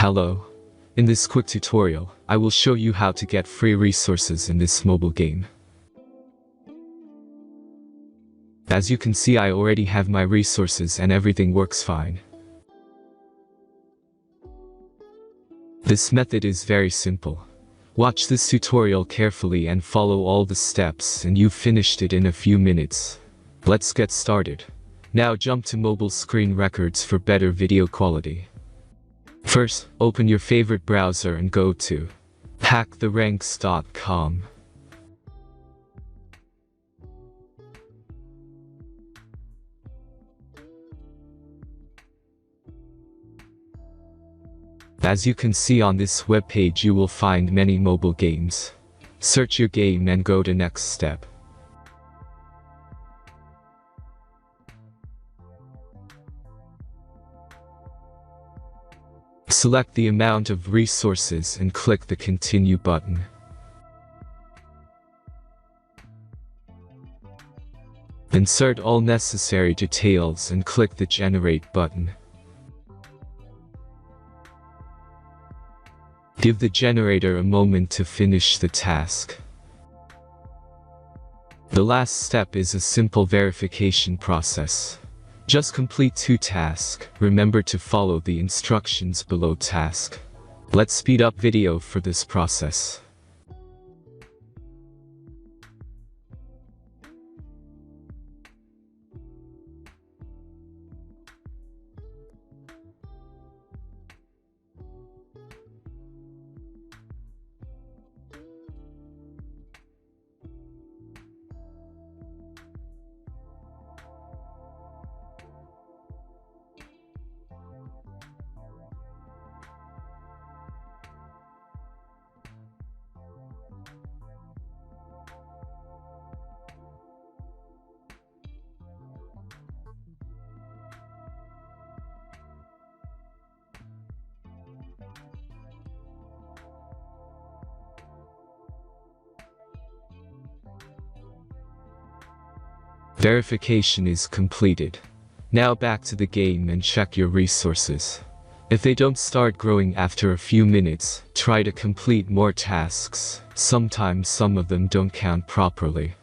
Hello. In this quick tutorial, I will show you how to get free resources in this mobile game. As you can see, I already have my resources and everything works fine. This method is very simple. Watch this tutorial carefully and follow all the steps and you've finished it in a few minutes. Let's get started. Now jump to mobile screen records for better video quality. First, open your favorite browser and go to hacktheranks.com. As you can see on this webpage, you will find many mobile games. Search your game and go to next step. Select the amount of resources and click the Continue button. Insert all necessary details and click the Generate button. Give the generator a moment to finish the task. The last step is a simple verification process. Just complete 2 tasks. Remember to follow the instructions below task. Let's speed up video for this process. Verification is completed. Now back to the game and check your resources. If they don't start growing after a few minutes, try to complete more tasks. Sometimes some of them don't count properly.